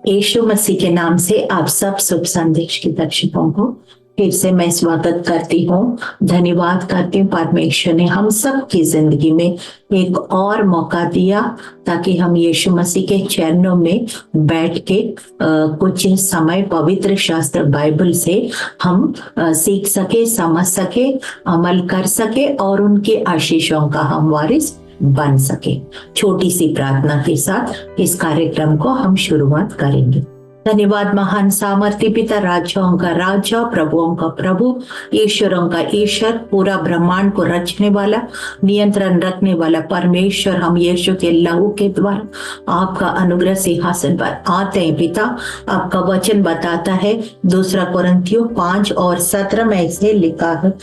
यीशु मसीह के नाम से आप सब शुभ संदेश के दर्शकों को फिर से मैं स्वागत करती हूँ। धन्यवाद करती हूँ, परमेश्वर ने हम सब की जिंदगी में एक और मौका दिया ताकि हम यीशु मसीह के चरणों में बैठ के कुछ समय पवित्र शास्त्र बाइबल से हम सीख सके, समझ सके, अमल कर सके और उनके आशीषों का हम वारिस बन सके। छोटी सी प्रार्थना के साथ इस कार्यक्रम को हम शुरुआत करेंगे। धन्यवाद महान सामर्थ्य पिता, राजाओं का राजा, प्रभुओं का प्रभु, ईश्वरों का ईश्वर, पूरा ब्रह्मांड को रचने वाला, नियंत्रण रखने वाला परमेश्वर, हम यीशु के लहू के द्वारा आपका अनुग्रह सिंहासन पर आते हैं। पिता, आपका वचन बताता है 2 कोरिन्थियों 5:17 में ऐसे लिखा है,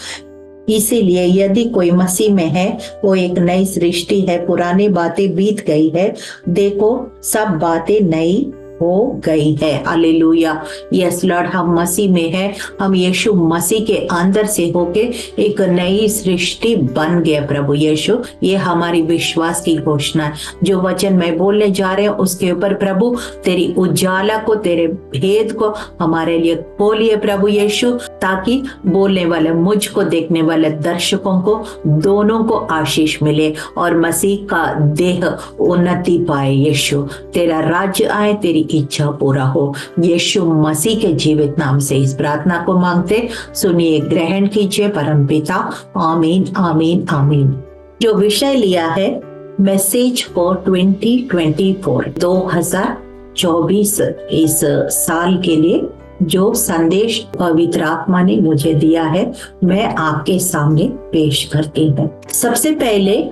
इसीलिए यदि कोई मसीह में है वो एक नई सृष्टि है, पुरानी बातें बीत गई है, देखो सब बातें नई हो गई है। हालेलुया। यस लॉर्ड, हम मसीह में है, हम यीशु मसीह के अंदर से होके एक नई सृष्टि बन गए। प्रभु यीशु, ये हमारी विश्वास की घोषणा है। जो वचन मैं बोलने जा रहे हैं उसके ऊपर प्रभु तेरी उजाला को, तेरे भेद को हमारे लिए खोलिए प्रभु यीशु, ताकि बोलने वाले, मुझको देखने वाले दर्शकों को दोनों को आशीष मिले और मसीह का देह उन्नति पाए। यीशु, तेरा राज्य आए, तेरी इच्छा पूरा हो। यीशु मसीह के जीवित नाम से इस प्रार्थना को मांगते, सुनिए, ग्रहण कीजिए परम पिता। आमीन, आमीन, आमीन। जो विषय लिया है मैसेज फॉर 2024 इस साल के लिए, जो संदेश पवित्र आत्मा ने मुझे दिया है, मैं आपके सामने पेश करती हूँ। सबसे पहले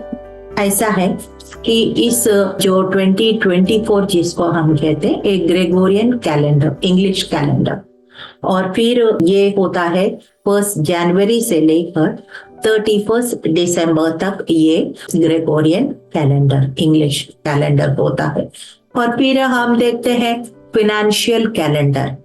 ऐसा है कि इस जो 2024 जिसको हम कहते हैं एक ग्रेगोरियन कैलेंडर, इंग्लिश कैलेंडर, और फिर ये होता है 1 जनवरी से लेकर 31 दिसंबर तक ये ग्रेगोरियन कैलेंडर, इंग्लिश कैलेंडर होता है। और फिर हम देखते हैं फिनेंशियल कैलेंडर,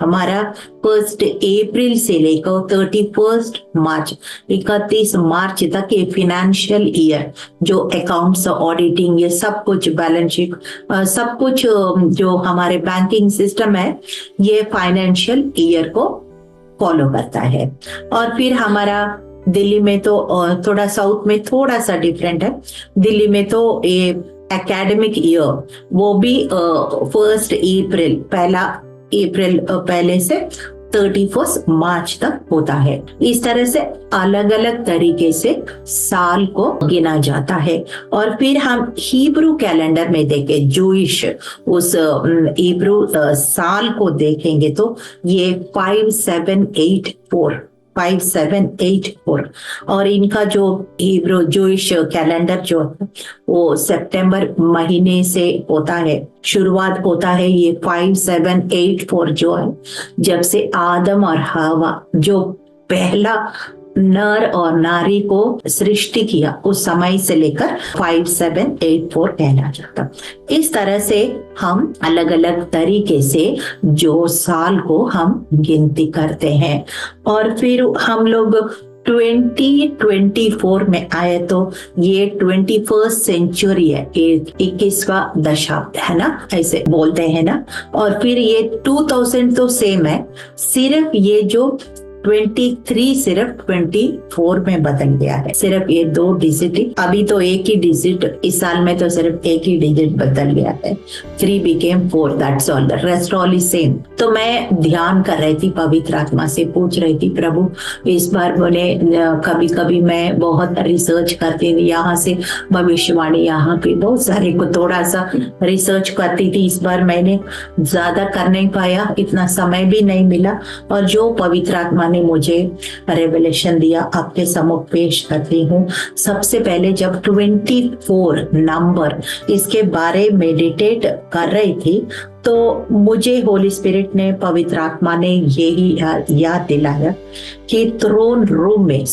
हमारा 1 अप्रैल से लेकर 31 मार्च तक ये फिनेंशियल ईयर, जो अकाउंट्स, ऑडिटिंग, ये सब कुछ, बैलेंस शीट, सब कुछ जो हमारे बैंकिंग सिस्टम है, ये फाइनेंशियल ईयर को फॉलो करता है। और फिर हमारा दिल्ली में तो थोड़ा, साउथ में थोड़ा सा डिफरेंट है। दिल्ली में तो ये एकेडमिक ईयर वो भी 1 अप्रैल, 1 अप्रैल पहले से 31 मार्च तक होता है। इस तरह से अलग अलग तरीके से साल को गिना जाता है। और फिर हम हिब्रू कैलेंडर में देखें, जूइश उस हिब्रू साल को देखेंगे तो ये 5784 और इनका जो हिब्रू जूइश कैलेंडर जो है वो सितंबर महीने से होता है। शुरुआत होता है ये 5784 जो है, जब से आदम और हवा जो पहला नर और नारी को सृष्टि किया, उस समय से लेकर 5784 कहना जाता। इस तरह से हम अलग अलग तरीके से जो साल को हम गिनती करते हैं। और फिर हम लोग 2024 में आए तो ये 21st सेंचुरी है, 21वां दशक है ना, ऐसे बोलते हैं ना। और फिर ये 2000 तो सेम है, सिर्फ ये जो 23 सिर्फ 24 में बदल गया है, सिर्फ ये 2 डिजिट, अभी तो एक ही डिजिट, इस साल में तो सिर्फ एक ही डिजिट बदल गया है, 3 became 4, that's all, the rest all is same। तो मैं ध्यान कर रही थी, पवित्र आत्मा से पूछ रही थी, प्रभु इस बार बोले, कभी कभी मैं बहुत रिसर्च करती थी, यहाँ से भविष्यवाणी, यहाँ पे बहुत सारे को थोड़ा सा रिसर्च करती थी। इस बार मैंने ज्यादा कर नहीं पाया, इतना समय भी नहीं मिला, और जो पवित्र आत्मा ने मुझे रेवलेशन दिया आपके सम्मुख पेश करती हूँ। सबसे पहले जब 24 नंबर इसके बारे में मेडिटेट कर रही थी तो मुझे होली स्पिरिट ने, पवित्र आत्मा ने यही याद दिलाया कि थ्रोन रूम में,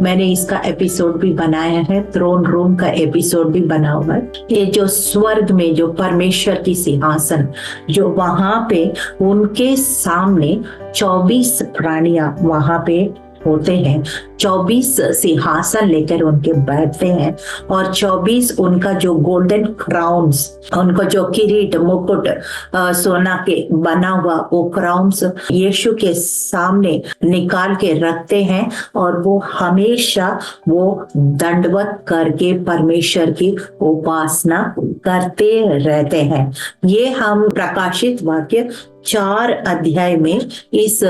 मैंने इसका एपिसोड भी बनाया है, थ्रोन रूम का एपिसोड भी बना हुआ है। ये जो स्वर्ग में जो परमेश्वर की सिंहासन, जो वहां पे उनके सामने 24 प्राणियां वहां पे होते हैं, 24 सिंहासन लेकर उनके बैठते हैं और 24 उनका जो गोल्डन क्राउन्स, उनको जो किरीट मुकुट सोना के बना हुआ वो क्राउन्स यीशु के सामने निकाल के रखते हैं और वो हमेशा वो दंडवत करके परमेश्वर की उपासना करते रहते हैं। ये हम प्रकाशित वाक्य 4 अध्याय में इस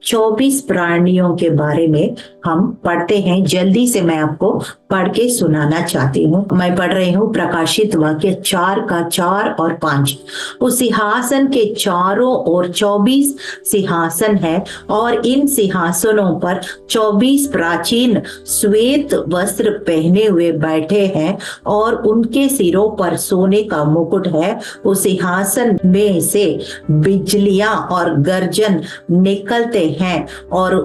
24 प्राणियों के बारे में हम पढ़ते हैं। जल्दी से मैं आपको पढ़ के सुनाना चाहती हूँ। मैं पढ़ रही हूँ प्रकाशित वाक्य 4 का 4 और 5। उस सिंहासन के चारों ओर 24 सिंहासन है और इन सिंहासनों पर 24 प्राचीन श्वेत वस्त्र पहने हुए बैठे हैं और उनके सिरों पर सोने का मुकुट है। उस सिंहासन में से बिजलियां और गर्जन निकलते हैं और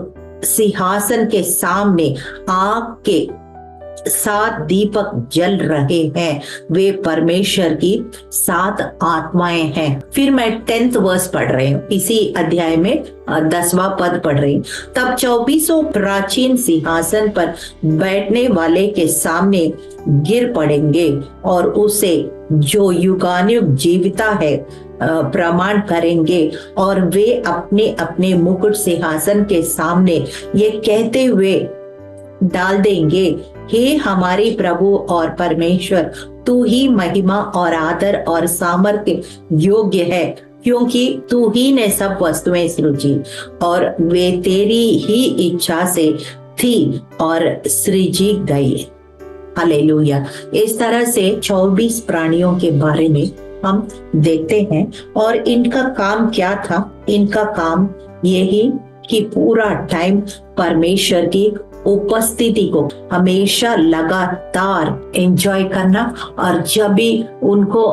सिंहासन के सामने आग के 7 दीपक जल रहे हैं, वे परमेश्वर की 7 आत्माएं हैं। फिर मैं 10th वर्स पढ़ रही हूँ, इसी अध्याय में 10वां पद पढ़ रही हूँ। तब 24 प्राचीन सिंहासन पर बैठने वाले के सामने गिर पड़ेंगे और उसे जो युगानुयुग जीविता है प्रमाण करेंगे और वे अपने अपने मुकुट सिंहासन के सामने ये कहते हुए डाल देंगे, हे हमारे प्रभु और परमेश्वर, तू ही महिमा और आदर और सामर्थ्य योग्य है, क्योंकि तू ही ने सब वस्तुएं सृजी और वे तेरी ही इच्छा से थी और सृजी गई। हालेलुया। इस तरह से 24 प्राणियों के बारे में हम देखते हैं और इनका काम क्या था? इनका काम यही कि पूरा टाइम परमेश्वर की उपस्थिति को हमेशा लगातार एंजॉय करना और जब भी उनको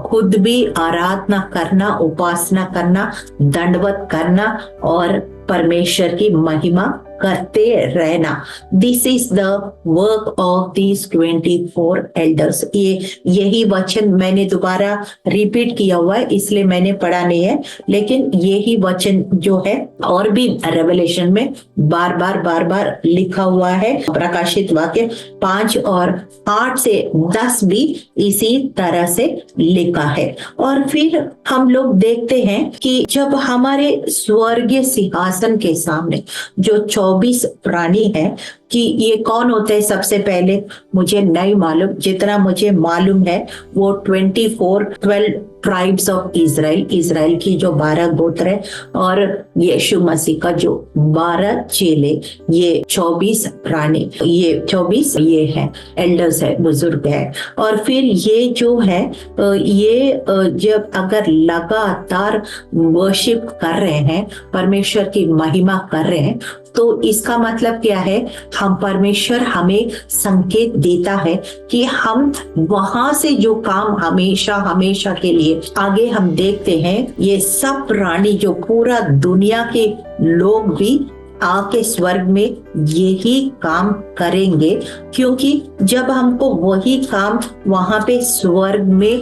खुद भी आराधना करना, उपासना करना, दंडवत करना और परमेश्वर की महिमा करते रहना। This is the work of these 24 elders. यही वचन मैंने दोबारा रिपीट किया हुआ है, इसलिए मैंने पढ़ा नहीं है, लेकिन यही वचन जो है और भी रेवलेशन में बार बार लिखा हुआ है। प्रकाशित वाक्य 5 और 8 से 10 भी इसी तरह से लिखा है। और फिर हम लोग देखते हैं कि जब हमारे स्वर्गीय सिंहासन के सामने जो 24 प्राणी है, कि ये कौन होते हैं? सबसे पहले मुझे नहीं मालूम, जितना मुझे मालूम है वो 12 ट्राइब्स ऑफ इजराइल, इजराइल की जो 12 गोत्र है और यीशु मसीह का जो 12 चेले, ये 24 प्राणी, ये 24 ये है एल्डर्स है, बुजुर्ग है। और फिर ये जो है ये जब अगर लगातार वर्शिप कर रहे हैं, परमेश्वर की महिमा कर रहे हैं, तो इसका मतलब क्या है? हम परमेश्वर हमें संकेत देता है कि हम वहां से जो काम हमेशा के लिए आगे हम देखते हैं, ये सब प्राणी जो पूरा दुनिया के लोग भी आके स्वर्ग में यही काम करेंगे, क्योंकि जब हमको वही काम वहां पे स्वर्ग में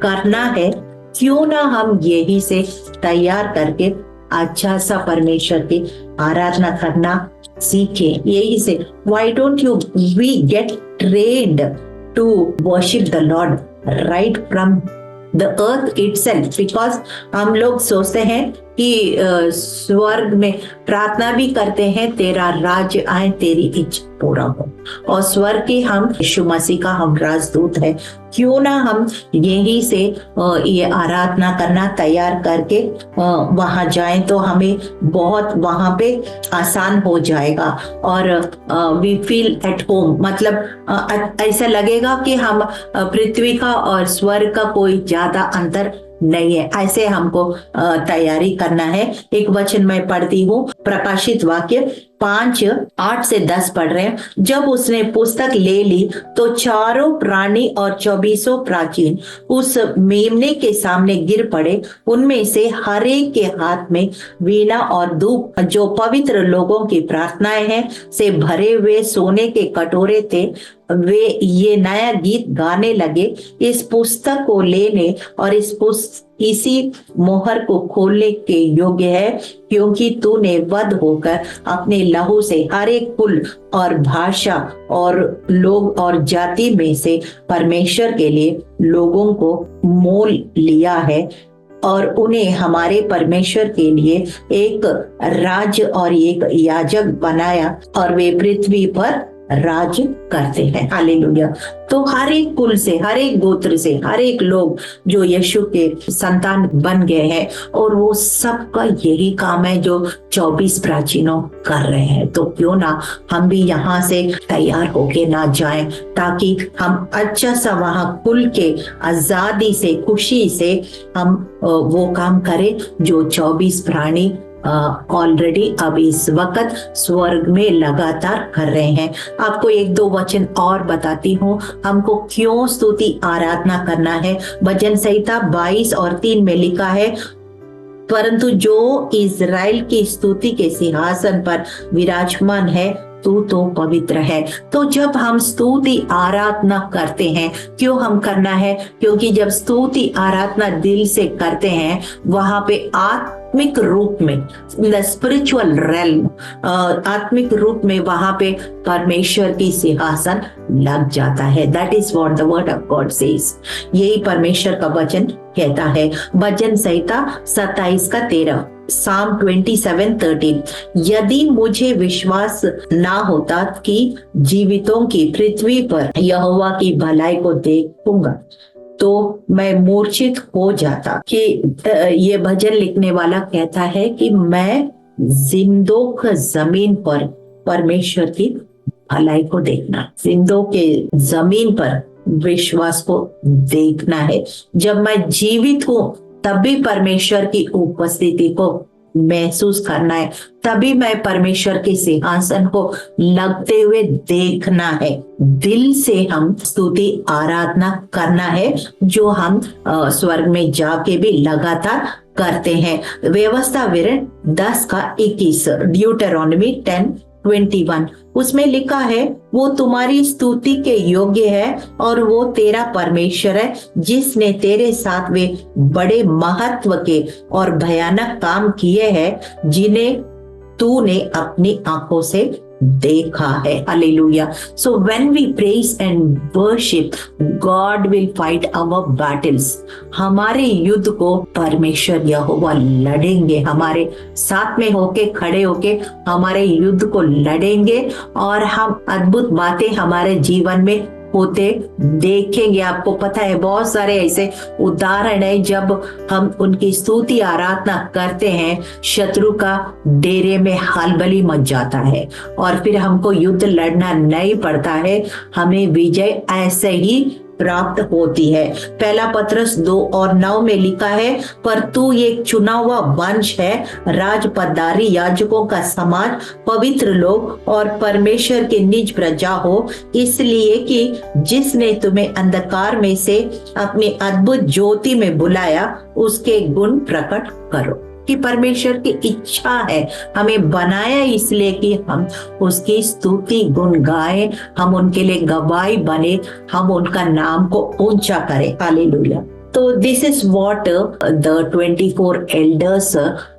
करना है, क्यों ना हम यही से तैयार करके अच्छा सा परमेश्वर की आराधना करना सीखे। यही से why don't you we get trained to worship the lord right from the earth itself, because हम लोग सोचते हैं कि स्वर्ग में प्रार्थना भी करते हैं, तेरा राज्य आए, तेरी इच्छा पूरा हो, और स्वर्ग के हम यीशु मसीह का हम राजदूत है, क्यों ना हम यही से ये आराधना करना तैयार करके वहां जाएं, तो हमें बहुत वहां पे आसान हो जाएगा और वी फील एट होम। मतलब ऐसा लगेगा कि हम पृथ्वी का और स्वर्ग का कोई ज्यादा अंतर नहीं है। ऐसे हमको तैयारी करना है। एक वचन मैं पढ़ती हूँ, प्रकाशित वाक्य 5:8 से 10 पढ़ रहे हैं। जब उसने पुस्तक ले ली तो चारों प्राणी और 24 प्राचीन उस मेमने के सामने गिर पड़े। उनमें से हर एक के हाथ में वीणा और धूप, जो पवित्र लोगों की प्रार्थनाएं हैं, से भरे हुए सोने के कटोरे थे। वे ये नया गीत गाने लगे, इस पुस्तक को लेने और इस इसी मोहर को खोलने के योग्य है, क्योंकि तूने वध होकर अपने लहू से हर एक कुल और भाषा और लोग और जाति में से परमेश्वर के लिए लोगों को मोल लिया है और उन्हें हमारे परमेश्वर के लिए एक राज्य और एक याजक बनाया और वे पृथ्वी पर राज करते हैं। हालेलुया। तो हर एक कुल से, हर एक गोत्र से, हर एक लोग जो यीशु के संतान बन गए हैं, और वो सबका यही काम है जो 24 प्राचीनों कर रहे हैं। तो क्यों ना हम भी यहाँ से तैयार होके ना जाएं, ताकि हम अच्छा सा वहां कुल के आजादी से, खुशी से हम वो काम करें जो 24 प्राणी ऑलरेडी अभी इस वक्त स्वर्ग में लगातार कर रहे हैं। आपको एक दो वचन और बताती हूँ, हमको क्यों स्तुति आराधना करना है। भजन संहिता 22 और 3 में लिखा है, परंतु जो इज़राइल की स्तुति के सिंहासन पर विराजमान है, तू तो पवित्र है। तो जब हम स्तुति आराधना करते हैं, क्यों हम करना है? क्योंकि जब स्तुति आराधना दिल से करते हैं, वहां पे आत्मिक रूप में, द स्पिरिचुअल रेल्म, आत्मिक रूप में वहां पे परमेश्वर की सिंहासन लग जाता है। That is what the word of God says. यही परमेश्वर का वचन कहता है। भजन संहिता 27 का 13, Psalm 27:13, यदि मुझे विश्वास ना होता कि जीवितों की पृथ्वी पर यहोवा की भलाई को देखूंगा, तो मैं मूर्छित हो जाता। कि ये भजन लिखने वाला कहता है कि मैं जिंदों की जमीन पर परमेश्वर की भलाई को देखना, जिंदों के जमीन पर विश्वास को देखना है। जब मैं जीवित हूं तब भी परमेश्वर की उपस्थिति को महसूस करना है, तभी मैं परमेश्वर के सिंहासन को लगते हुए देखना है। दिल से हम स्तुति आराधना करना है, जो हम स्वर्ग में जाके भी लगातार करते हैं। व्यवस्था विवरण 10 का 21, ड्यूटेरोनॉमी 10:21, उसमें लिखा है, वो तुम्हारी स्तुति के योग्य है और वो तेरा परमेश्वर है, जिसने तेरे साथ वे बड़े महत्व के और भयानक काम किए हैं, जिन्हें तूने अपनी आंखों से देखा है। Hallelujah. So when we praise and worship, God will fight our battles. हमारे युद्ध को परमेश्वर यहोवा लड़ेंगे, हमारे साथ में होके, खड़े होके हमारे युद्ध को लड़ेंगे, और हम अद्भुत बातें हमारे जीवन में होते देखेंगे। आपको पता है, बहुत सारे ऐसे उदाहरण है, जब हम उनकी स्तुति आराधना करते हैं, शत्रु का डेरे में हलबली मच जाता है और फिर हमको युद्ध लड़ना नहीं पड़ता है, हमें विजय ऐसे ही प्राप्त होती है। पहला पत्रस 2:9 में लिखा है, पर तू एक चुना हुआ वंश है, राजपदारी, याजकों का समाज, पवित्र लोग और परमेश्वर की निज प्रजा हो, इसलिए कि जिसने तुम्हें अंधकार में से अपनी अद्भुत ज्योति में बुलाया, उसके गुण प्रकट करो। कि परमेश्वर की इच्छा है, हमें बनाया इसलिए कि हम उसकी स्तुति गुण गाएं, हम उनके लिए गवाही बने, हम उनका नाम को ऊंचा करें। हालेलुया। तो this is what the 24 elders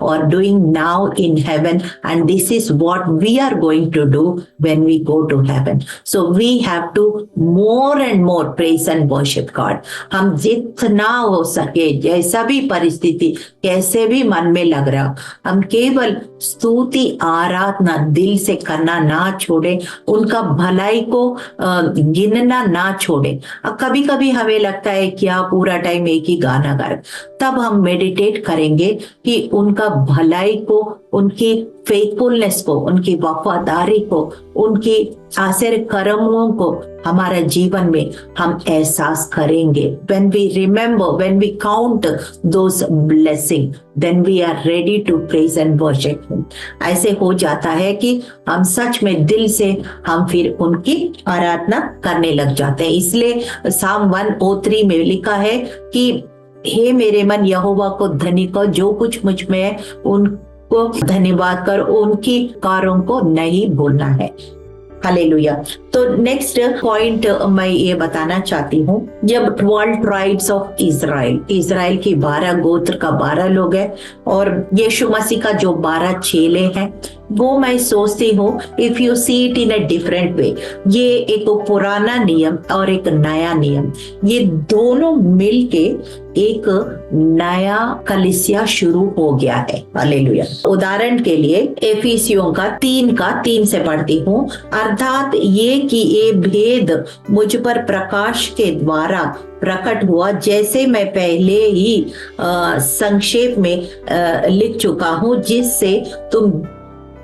are doing now in heaven, and this is what we are going to do when we go to heaven. So we have to more and more praise and worship God. हम जितना हो सके, जैसा भी परिस्थिति, कैसे भी मन में लग रहा, हम केवल स्तुति आराधना दिल से करना ना छोड़े, उनका भलाई को गिनना ना छोड़े। अब कभी कभी हमें लगता है क्या पूरा टाइम एक ही गाना गाए, तब हम मेडिटेट करेंगे कि उनका भलाई को, उनकी फेथफुलनेस को, उनकी वफादारी को, उनकी आश्चर्य कर्मों को हमारा जीवन में हम एहसास करेंगे। When we remember, when we count those blessings, then we are ready to praise and worship Him. ऐसे हो जाता है कि हम सच में दिल से हम फिर उनकी आराधना करने लग जाते हैं। इसलिए Psalm 103 में लिखा है कि हे मेरे मन यहोवा को धन्य कर, जो कुछ मुझ में है उनको धन्यवाद कर, उनकी कारों को नहीं भूलना है। हालेलुया। तो नेक्स्ट पॉइंट मैं ये बताना चाहती हूँ, जब 12 ट्राइब्स ऑफ इज़राइल, इज़राइल की 12 गोत्र का 12 लोग हैं और यीशु मसीह का जो 12 चेले हैं, वो मैं सोचती हूँ if you see it in a different way, ये एक पुराना नियम और एक नया नियम, ये दोनों मिलके एक नया कलीसिया शुरू हो गया है। हालेलुया। उदाहरण के लिए एफिसियों का 3 से पढ़ती हूँ, अर्थात ये कि ये भेद मुझ पर प्रकाश के द्वारा प्रकट हुआ, जैसे मैं पहले ही संक्षेप में लिख चुका हूँ, जिससे तुम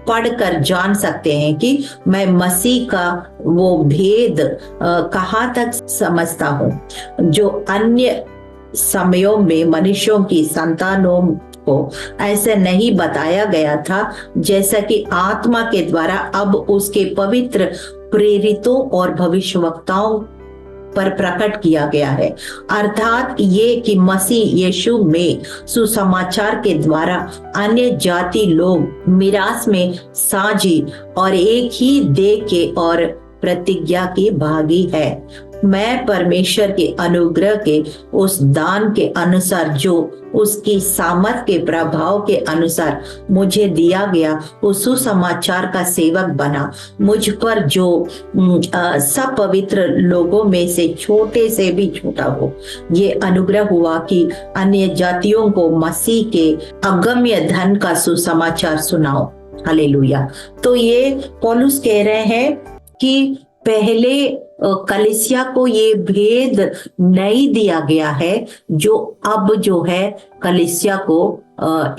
पढ़कर जान सकते हैं कि मैं मसीह का वो भेद कहाँ तक समझता हूँ, जो अन्य समयों में मनुष्यों की संतानों को ऐसे नहीं बताया गया था, जैसा कि आत्मा के द्वारा अब उसके पवित्र प्रेरितों और भविष्यवक्ताओं पर प्रकट किया गया है। अर्थात ये कि मसीह यीशु में सुसमाचार के द्वारा अन्य जाति लोग मिरास में साझी और एक ही देह के और प्रतिज्ञा की भागी है। मैं परमेश्वर के अनुग्रह के उस दान के अनुसार जो उसकी सामर्थ के प्रभाव के अनुसार मुझे दिया गया, उस सुसमाचार का सेवक बना। मुझ पर जो सब पवित्र लोगों में से छोटे से भी छोटा हो, ये अनुग्रह हुआ कि अन्य जातियों को मसीह के अगम्य धन का सुसमाचार सुनाओ। हालेलुया। तो ये पौलुस कह रहे हैं कि पहले कलीसिया को ये भेद नहीं दिया गया है, जो अब जो है कलीसिया को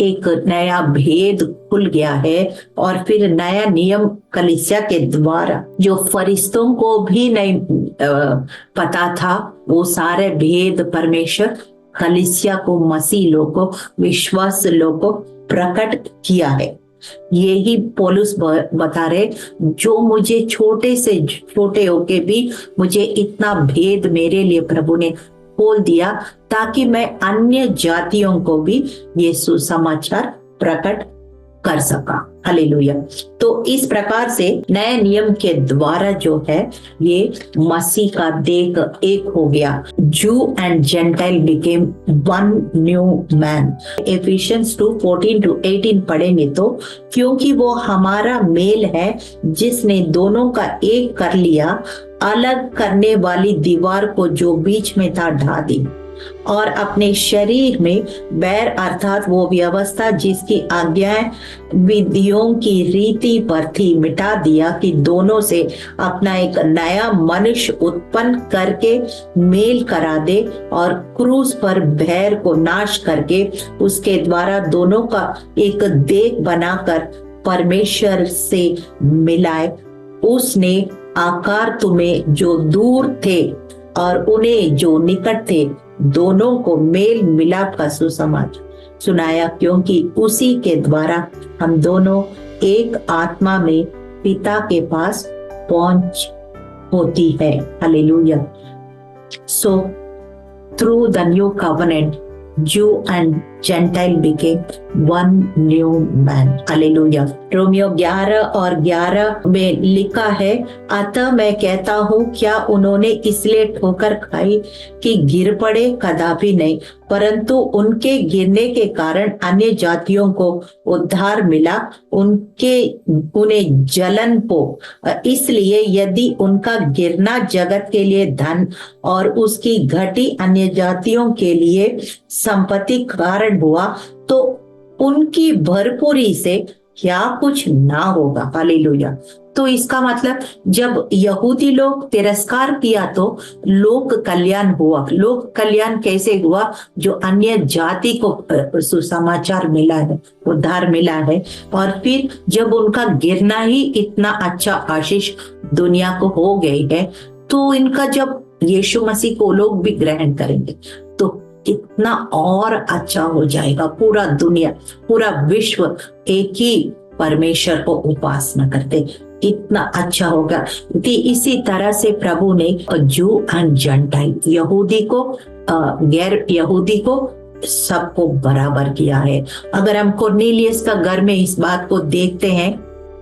एक नया भेद खुल गया है, और फिर नया नियम कलीसिया के द्वारा जो फरिश्तों को भी नहीं पता था, वो सारे भेद परमेश्वर कलीसिया को, मसीह लोग को, विश्वास लोग को प्रकट किया है। यही पौलुस बता रहे, जो मुझे छोटे से छोटे होके भी मुझे इतना भेद मेरे लिए प्रभु ने खोल दिया, ताकि मैं अन्य जातियों को भी ये सुसमाचार प्रकट कर सका। हालेलुया। तो इस प्रकार से नए नियम के द्वारा जो है ये मसीह का देह एक हो गया। जू and gentile became one new man. Efficiency 2:14-18 पढ़ेंगे तो, क्योंकि वो हमारा मेल है जिसने दोनों का एक कर लिया, अलग करने वाली दीवार को जो बीच में था ढा दी, और अपने शरीर में बैर अर्थात वो व्यवस्था जिसकी आज्ञाएं विधियों की रीति पर थी मिटा दिया, कि दोनों से अपना एक नया मनुष्य उत्पन्न करके मेल करा दे, और क्रूस पर बैर को नाश करके उसके द्वारा दोनों का एक देह बनाकर परमेश्वर से मिलाए। उसने आकार तुम्हें जो दूर थे और उन्हें जो निकट थे, दोनों को मेल मिलाप का सुसमाचार सुनाया, क्योंकि उसी के द्वारा हम दोनों एक आत्मा में पिता के पास पहुंच होती है। Hallelujah. So through the new covenant, Jew and Gentile became one new man. Hallelujah. Romeo 11 और 11 में लिखा है, अतः मैं कहता हूँ, क्या उन्होंने इसलिए ठोकर खाई कि गिर पड़े? कदापि नहीं, परंतु उनके गिरने के कारण अन्य जातियों को उद्धार मिला, उन्हें जलन हो। इसलिए यदि उनका गिरना जगत के लिए धन और उसकी घटी अन्य जातियों के लिए संपत्ति कारण हुआ, तो उनकी भरपूरी से क्या कुछ ना होगा। हालेलुया। तो इसका मतलब जब यहूदी लोग तिरस्कार किया तो लोक कल्याण हुआ। लोक कल्याण कैसे हुआ? जो अन्य जाति को सुसमाचार मिला है, उद्धार मिला है, और फिर जब उनका गिरना ही इतना अच्छा आशीष दुनिया को हो गई है, तो इनका जब यीशु मसीह को लोग भी ग्रहण करेंगे तो कितना और अच्छा हो जाएगा। पूरा दुनिया, पूरा विश्व एक ही परमेश्वर को उपासना करते, कितना अच्छा होगा। कि इसी तरह से प्रभु ने जू एंड जेंटाइल, यहूदी को गैर यहूदी को सबको बराबर किया है। अगर हम कुरनेलियस का घर में इस बात को देखते हैं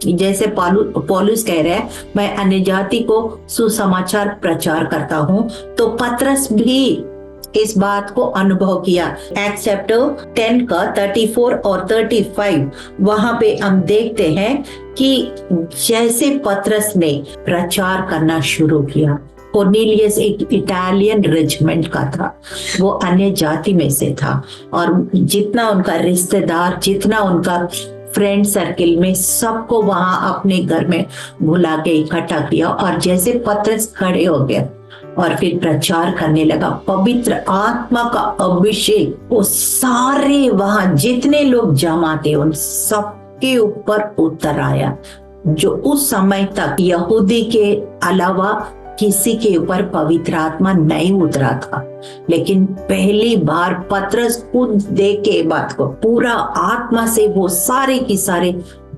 जैसे पौलुस कह रहे हैं, मैं अन्य जाति को सुसमाचार प्रचार करता हूँ, तो पतरस भी इस बात को अनुभव किया। एक्ट चैप्टर 10 का 34 और 35 वहां पे हम देखते हैं कि जैसे पतरस ने प्रचार करना शुरू किया, कोर्नेलियस एक इटालियन रेजिमेंट का था, वो अन्य जाति में से था, और जितना उनका रिश्तेदार, जितना उनका फ्रेंड सर्किल में, सबको वहां अपने घर में बुला के इकट्ठा किया। और जैसे पतरस खड़े हो गए और फिर प्रचार करने लगा, पवित्र आत्मा का अभिषेक वो सारे वहां जितने लोग जमा थे उन सबके ऊपर उतर आया, जो उस समय तक यहूदी के अलावा किसी के ऊपर पवित्र आत्मा नहीं उतरा था। लेकिन पहली बार पतरस खुद देख के बात को पूरा आत्मा से वो सारे की सारे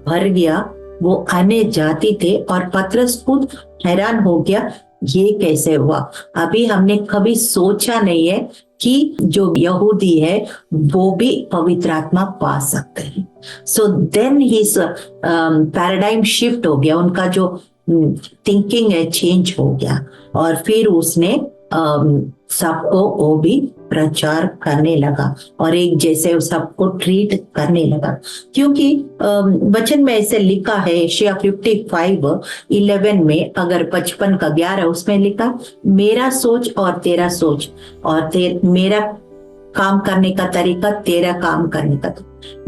भर गया। वो अन्य जाति थे और पतरस खुद हैरान हो गया, ये कैसे हुआ। अभी हमने कभी सोचा नहीं है कि जो यहूदी है वो भी पवित्र आत्मा पा सकते हैं। So then his paradigm shift हो गया, उनका जो थिंकिंग है चेंज हो गया, और फिर उसने सबको वो भी प्रचार करने लगा और एक जैसे सबको ट्रीट करने लगा। क्योंकि वचन में ऐसे लिखा है, एशिया 55:11 में, अगर 55 का 11 उसमें लिखा, मेरा सोच और तेरा सोच और मेरा काम करने का तरीका, तेरा काम करने का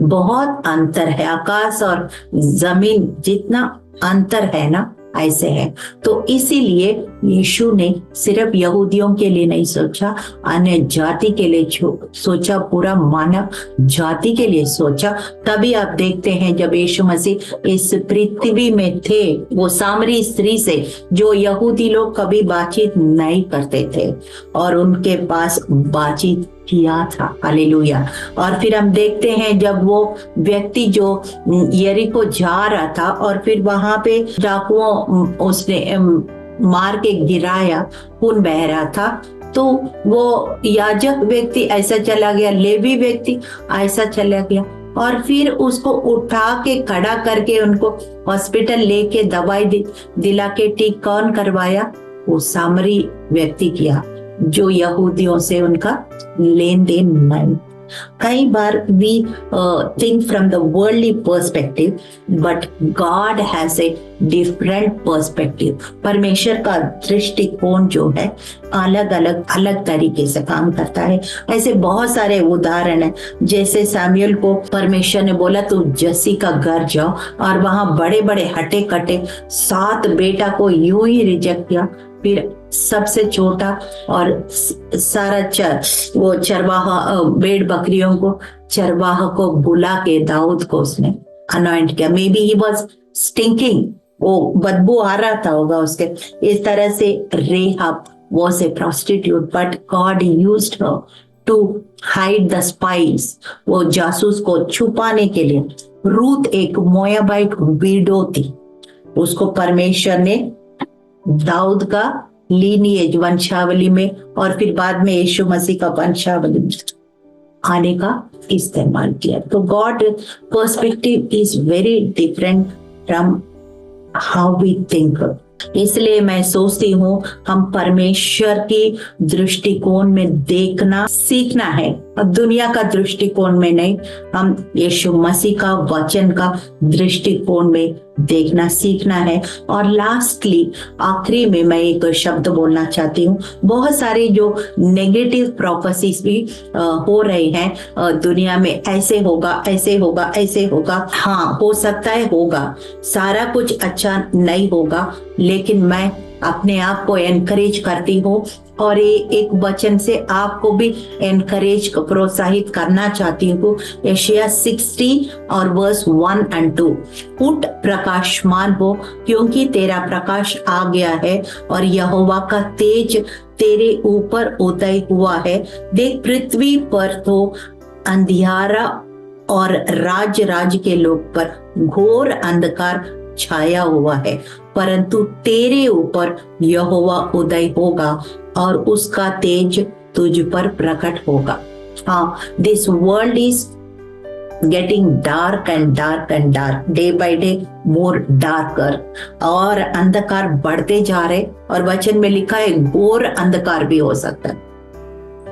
बहुत अंतर है। आकाश और जमीन जितना अंतर है ना, ऐसे है। तो इसीलिए यीशु ने सिर्फ यहूदियों के लिए नहीं सोचा, अन्य जाति के लिए सोचा, पूरा मानव जाति के लिए सोचा। तभी आप देखते हैं जब यीशु मसीह इस पृथ्वी में थे, वो सामरी स्त्री से जो यहूदी लोग कभी बातचीत नहीं करते थे और उनके पास बातचीत किया था। हालेलुया। और फिर हम देखते हैं जब वो व्यक्ति जो यरीको जा रहा था और फिर वहां पे डाकुओं उसने मार के गिराया, खून बह रहा था, तो वो याजक व्यक्ति ऐसा चला गया, लेवी व्यक्ति ऐसा चला गया, और फिर उसको उठा के खड़ा करके उनको हॉस्पिटल लेके दवाई दिला के ठीक कौन करवाया? वो सामरी व्यक्ति किया, जो यहूदियों से उनका लेन देन नहीं। कई बार we think from the worldly perspective, but God has a different perspective. परमेश्वर का दृष्टिकोण जो है अलग तरीके से काम करता है। ऐसे बहुत सारे उदाहरण हैं। जैसे सैमुअल को परमेश्वर ने बोला तू जस्सी का घर जाओ, और वहां बड़े बड़े हटे कटे 7 बेटा को यूं ही रिजेक्ट किया। फिर सबसे छोटा और सारा वो चरवाहा, भेड़ बकरियों को, चरवाहा को बुला के दाऊद को उसने अनॉइंट किया। May be he was stinking, वो बदबू आ रहा था होगा उसके। इस तरह से Rahab was a prostitute, but God used her to hide the spies, वो जासूस को छुपाने के लिए। रूथ एक मोयाबाइट विडो थी, उसको परमेश्वर ने दाऊद का लीनिएज वंशावली में और फिर बाद में यीशु मसीह का वंशावली आने का इस्तेमाल किया। तो God perspective is very different from how we think. इसलिए मैं सोचती हूँ हम परमेश्वर की दृष्टिकोण में देखना सीखना है, अब दुनिया का दृष्टिकोण में नहीं, हम यीशु मसीह का वचन का दृष्टिकोण में देखना सीखना है। और लास्टली आखिरी में मैं एक शब्द बोलना चाहती हूँ। बहुत सारे जो नेगेटिव प्रोफेसीज भी हो रहे हैं दुनिया में, ऐसे होगा ऐसे होगा ऐसे होगा। हाँ, हो सकता है होगा, सारा कुछ अच्छा नहीं होगा, लेकिन मैं अपने आप को एनकरेज करती हूँ और ये एक वचन से आपको भी एनकरेज प्रोत्साहित करना चाहती हूँ। यशायाह 60 और वर्स 1 और 2, उठ प्रकाशमान हो क्योंकि तेरा प्रकाश आ गया है और यहोवा का तेज तेरे ऊपर उदय हुआ है। देख पृथ्वी पर तो अंधियारा और राज्य के लोग पर घोर अंधकार छाया हुआ है, परंतु तेरे ऊपर यहोवा उदय होगा और उसका तेज तुझ पर प्रकट होगा। हाँ, this world is getting dark and dark and dark, day by day more darker, और अंधकार बढ़ते जा रहे। और वचन में लिखा है घोर अंधकार भी हो सकता है,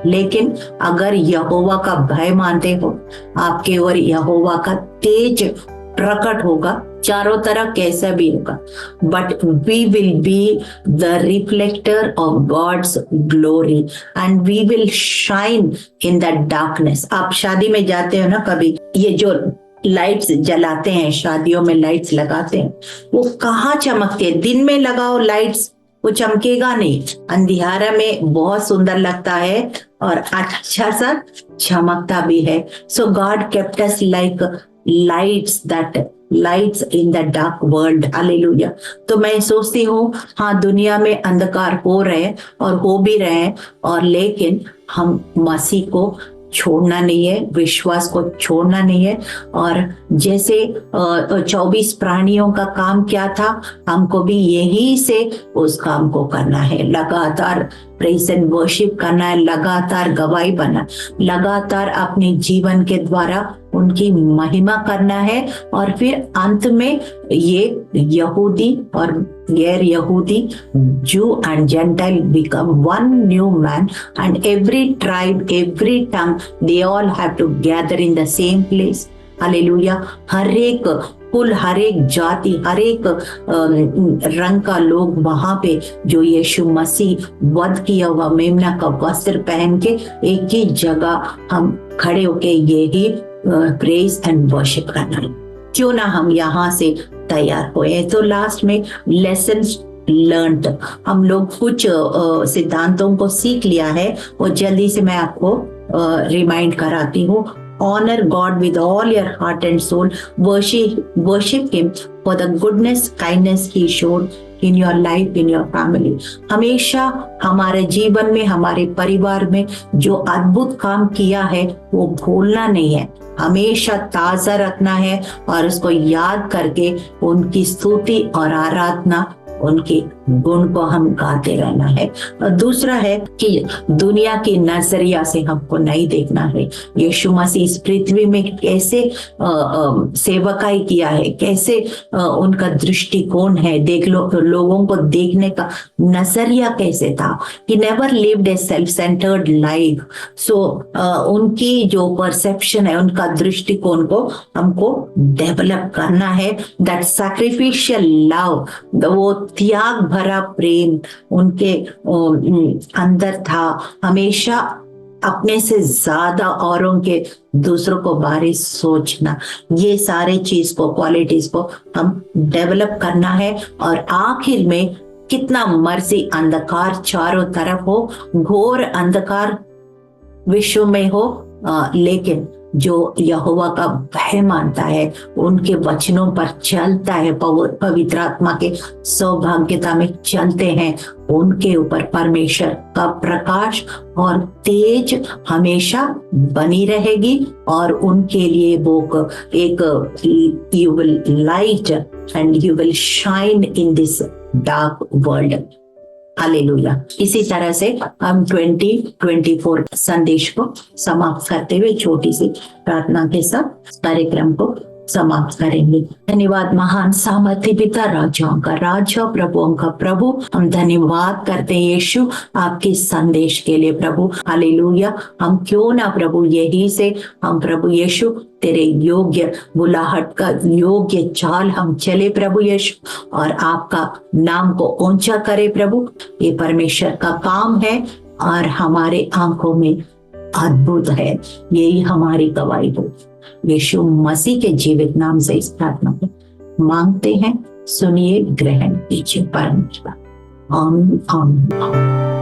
लेकिन अगर यहोवा का भय मानते हो, आपके ओर यहोवा का तेज प्रकट होगा, चारों तरफ कैसा भी होगा, but we will be the reflector of God's glory and we will shine in the darkness. आप शादी में जाते हो ना, कभी ये जो लाइट्स जलाते हैं, शादियों में लाइट्स लगाते हैं, वो कहाँ चमकते हैं? दिन में लगाओ लाइट्स, वो चमकेगा नहीं, अंधियारा में बहुत सुंदर लगता है और अच्छा सा चमकता भी है। So God kept us like lights that lights in the dark world. Hallelujah. तो मैं सोचती हूँ, हाँ दुनिया में अंधकार हो रहे हैं और हो भी रहे हैं, और लेकिन हम मसीह को छोड़ना नहीं है, विश्वास को छोड़ना नहीं है। और जैसे 24 प्राणियों का काम क्या था, हमको भी यही से उस काम को करना है, लगातार प्रेज एंड वर्शिप करना है, लगातार गवाही बना, लगातार अपने जीवन के द्वारा उनकी महिमा करना है। और फिर अंत में ये यहूदी और गैर यहूदी, Jew and Gentile become one new man, and every tribe, every tongue, they all have to gather in the same place. Hallelujah. हर एक कुल, हर एक जाति, हर एक रंग का लोग वहां पे जो यीशु मसीह वध किया हुआ मेमना का वस्त्र पहन के एक ही जगह हम खड़े होके यही प्रेज एंड वर्शिप करना। क्यों ना हम यहाँ से तैयार हुए। तो लास्ट में लेसन्स लर्नड, हम लोग कुछ सिद्धांतों को सीख लिया है, वो जल्दी से मैं आपको रिमाइंड कराती हूँ। Honor God with all your heart and soul. Worship Him for the goodness, kindness He showed in your life, in your family. हमेशा हमारे जीवन में, हमारे परिवार में जो अद्भुत काम किया है वो भूलना नहीं है, हमेशा ताजा रखना है और उसको याद करके उनकी स्तुति और आराधना, उनके गुण को हम गाते रहना है। और दूसरा है कि दुनिया की नजरिया से हमको नहीं देखना है। यीशु मसीह इस पृथ्वी में कैसे सेवकाई किया है, कैसे उनका दृष्टिकोण है, देख लो लोगों को देखने का नजरिया कैसे था। He never lived a self-centered life. So उनकी जो परसेप्शन है, उनका दृष्टिकोण को हमको डेवलप करना है। That sacrificial love, वो त्याग भरा प्रेम उनके अंदर था, हमेशा अपने से ज्यादा औरों के दूसरों को बारे सोचना, ये सारे चीज को, क्वालिटीज को हम डेवलप करना है। और आखिर में कितना मर्जी अंधकार चारों तरफ हो, घोर अंधकार विश्व में हो, लेकिन जो यहोवा का भय मानता है, उनके वचनों पर चलता है, पवित्र आत्मा के सौभाग्यता में चलते हैं, उनके ऊपर परमेश्वर का प्रकाश और तेज हमेशा बनी रहेगी। और उनके लिए वो एक you will light and you will shine in this dark world. Hallelujah. इसी तरह से हम 2024 संदेश को समाप्त करते हुए छोटी सी प्रार्थना के साथ कार्यक्रम को समाप्त करेंगे। धन्यवाद महान सामर्थ्य पिता, राजाओं का राजा, प्रभुओं का प्रभु, हम धन्यवाद करते हैं यीशु आपके संदेश के लिए प्रभु। हालेलुया। हम क्यों ना प्रभु यही से हम प्रभु यीशु तेरे योग्य बुलाहट का योग्य चाल हम चले प्रभु यीशु, और आपका नाम को ऊंचा करे प्रभु। ये परमेश्वर का काम है और हमारे आंखों में अद्भुत है, यही हमारी गवाही हो। यीशु मसीह के जीवित नाम से इस प्रार्थना को मांगते हैं, सुनिए, ग्रहण कीजिए परमेश्वर। आमीन आमीन।